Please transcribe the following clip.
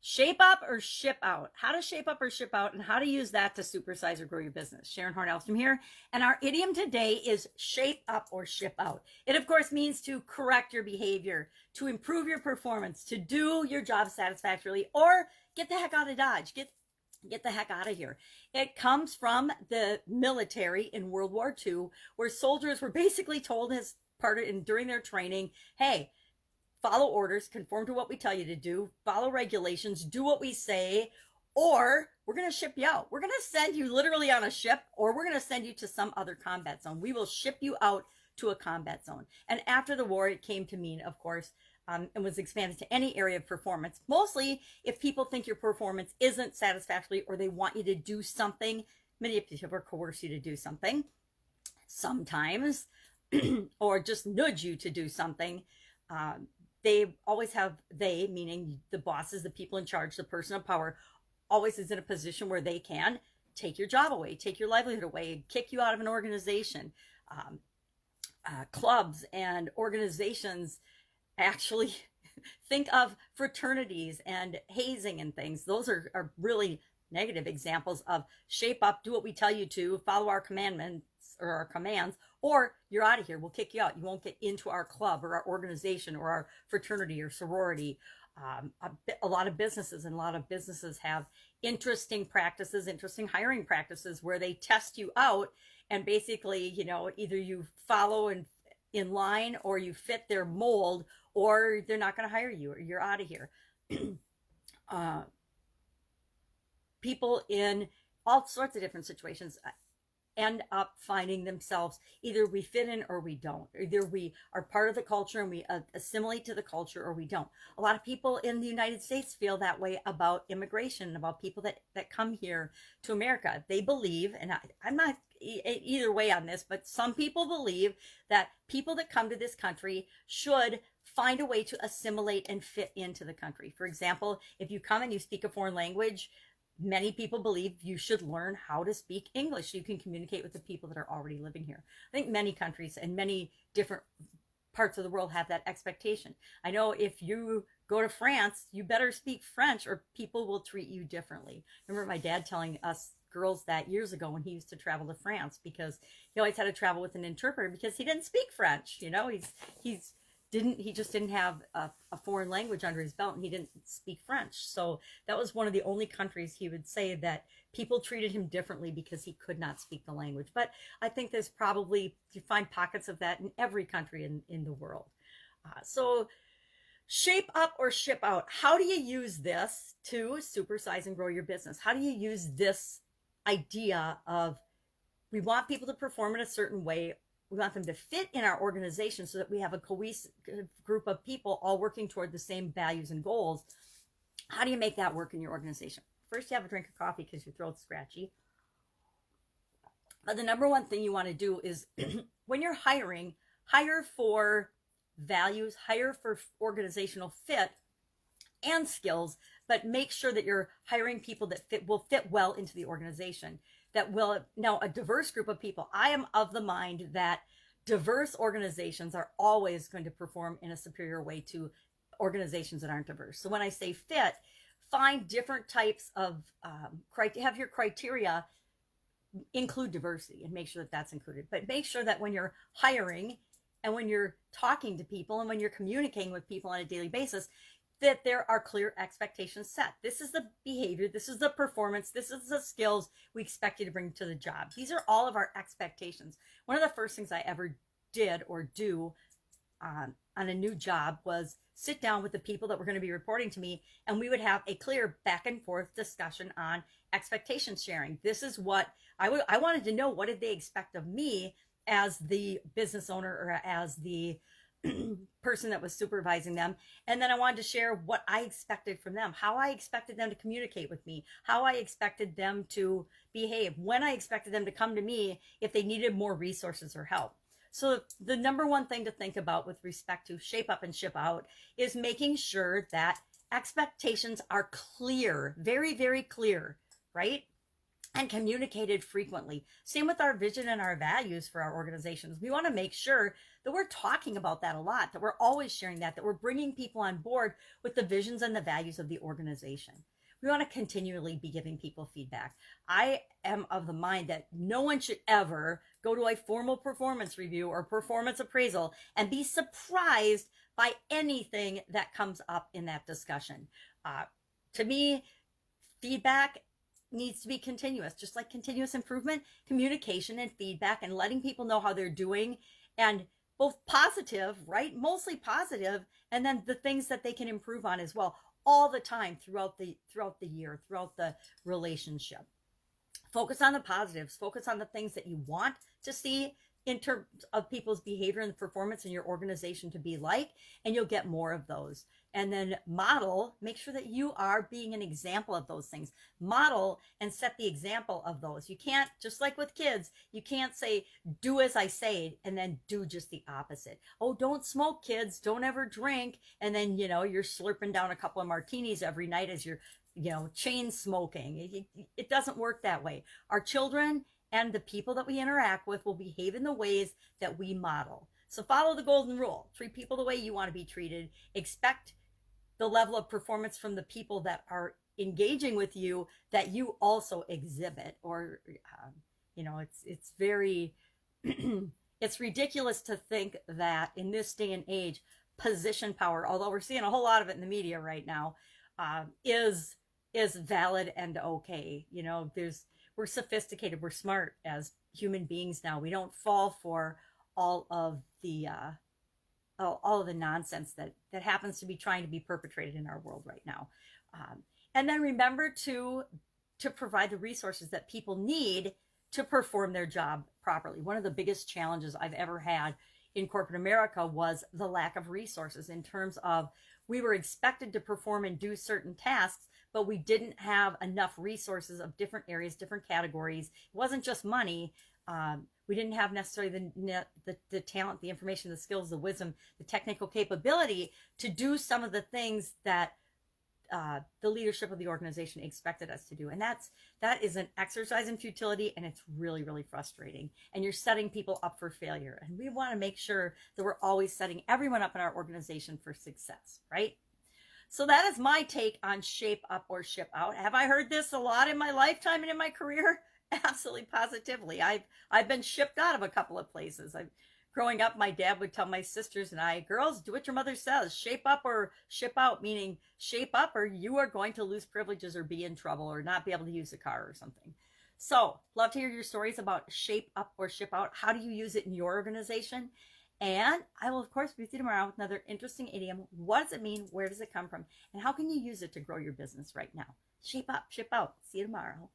Shape up or ship out. How to shape up or ship out and how to use that to supersize or grow your business. Sharon Horne-Ellstrom here. And our idiom today is shape up or ship out. It, of course, means to correct your behavior, to improve your performance, to do your job satisfactorily, or get the heck out of Dodge. Get the heck out of here. It comes from the military in World War II, where soldiers were basically told as part of during their training, hey, follow orders, conform to what we tell you to do, follow regulations, do what we say, or we're going to ship you out. We're going to send you literally on a ship, or we're going to send you to some other combat zone. We will ship you out to a combat zone. And after the war, it came to mean, of course, and was expanded to any area of performance. Mostly if people think your performance isn't satisfactory or they want you to do something, manipulative or coerce you to do something, sometimes, or just nudge you to do something. They always have, they, meaning the bosses, the people in charge, the person of power, always is in a position where they can take your job away, take your livelihood away, kick you out of an organization. Clubs and organizations actually think of fraternities and hazing and things. Those are really negative examples of shape up, do what we tell you to, follow our commandments or our commands, or you're out of here. We'll kick you out. You won't get into our club or our organization or our fraternity or sorority. A lot of businesses have interesting practices, interesting hiring practices where they test you out and basically, either you follow in line or you fit their mold or they're not going to hire you or you're out of here. People in all sorts of different situations end up finding themselves, either we fit in or we don't. Either we are part of the culture and we assimilate to the culture or we don't. A lot of people in the United States feel that way about immigration, about people that come here to America. They believe, and I'm not either way on this, but some people believe that people that come to this country should find a way to assimilate and fit into the country. For example, if you come and you speak a foreign language, many people believe you should learn how to speak English so you can communicate with the people that are already living here. I think many countries and many different parts of the world have that expectation. I know if you go to France, you better speak French or people will treat you differently. I remember my dad telling us girls that years ago when he used to travel to France, because he always had to travel with an interpreter because he didn't speak French. He just didn't have a foreign language under his belt, and he didn't speak French. So that was one of the only countries he would say that people treated him differently because he could not speak the language. But I think there's probably, you find pockets of that in every country in the world. So shape up or ship out. How do you use this to supersize and grow your business? How do you use this idea of, we want people to perform in a certain way, we want them to fit in our organization so that we have a cohesive group of people all working toward the same values and goals. How do you make that work in your organization? First, you have a drink of coffee because your throat's scratchy. But the number one thing you want to do is when you're hiring, hire for values, hire for organizational fit and skills, but make sure that you're hiring people that will fit well into the organization. Now, a diverse group of people. I am of the mind that diverse organizations are always going to perform in a superior way to organizations that aren't diverse. So when I say fit, find different types of, have your criteria include diversity and make sure that that's included. But make sure that when you're hiring and when you're talking to people and when you're communicating with people on a daily basis, that there are clear expectations set. This is the behavior, this is the performance, this is the skills we expect you to bring to the job. These are all of our expectations. One of the first things I ever did or do on a new job was sit down with the people that were going to be reporting to me, and we would have a clear back and forth discussion on expectation sharing. This is what I wanted to know. What did they expect of me as the business owner or as the person that was supervising them? And then I wanted to share what I expected from them, how I expected them to communicate with me, how I expected them to behave, when I expected them to come to me if they needed more resources or help. So the number one thing to think about with respect to shape up and ship out is making sure that expectations are clear, very, very clear, right? and communicated frequently. Same with our vision and our values for our organizations. We want to make sure that we're talking about that a lot, that we're always sharing that, that we're bringing people on board with the visions and the values of the organization. We want to continually be giving people feedback. I am of the mind that no one should ever go to a formal performance review or performance appraisal and be surprised by anything that comes up in that discussion. To me, feedback needs to be continuous, just like continuous improvement, communication and feedback, and letting people know how they're doing, and both positive, right? Mostly positive, and then the things that they can improve on as well, all the time throughout the year, throughout the relationship. Focus on the positives, focus on the things that you want to see in terms of people's behavior and the performance in your organization to be like, and you'll get more of those. And then model, make sure that you are being an example of those things. Model and set the example of those. You can't, just like with kids, you can't say, do as I say, and then do just the opposite. Oh, don't smoke, kids, don't ever drink. And then, you're slurping down a couple of martinis every night as you're, chain smoking. It doesn't work that way. Our children and the people that we interact with will behave in the ways that we model. So follow the golden rule. Treat people the way you want to be treated. Expect the level of performance from the people that are engaging with you that you also exhibit. Or, it's very, it's ridiculous to think that in this day and age, position power, although we're seeing a whole lot of it in the media right now, is valid and okay. We're sophisticated, we're smart as human beings now. We don't fall for all of the nonsense that happens to be trying to be perpetrated in our world right now. And then remember to provide the resources that people need to perform their job properly. One of the biggest challenges I've ever had in corporate America was the lack of resources, in terms of we were expected to perform and do certain tasks, but we didn't have enough resources of different areas, different categories. It wasn't just money. We didn't have necessarily the talent, the information, the skills, the wisdom, the technical capability to do some of the things that the leadership of the organization expected us to do. And that is an exercise in futility, and it's really, really frustrating. And you're setting people up for failure. And we want to make sure that we're always setting everyone up in our organization for success, right? So that is my take on shape up or ship out. Have I heard this a lot in my lifetime and in my career? Absolutely, positively. I've been shipped out of a couple of places. Growing up, my dad would tell my sisters and I, girls, do what your mother says. Shape up or ship out, meaning shape up or you are going to lose privileges or be in trouble or not be able to use a car or something. So, love to hear your stories about shape up or ship out. How do you use it in your organization? And I will, of course, be with you tomorrow with another interesting idiom. What does it mean? Where does it come from? And how can you use it to grow your business right now? Shape up, ship out. See you tomorrow.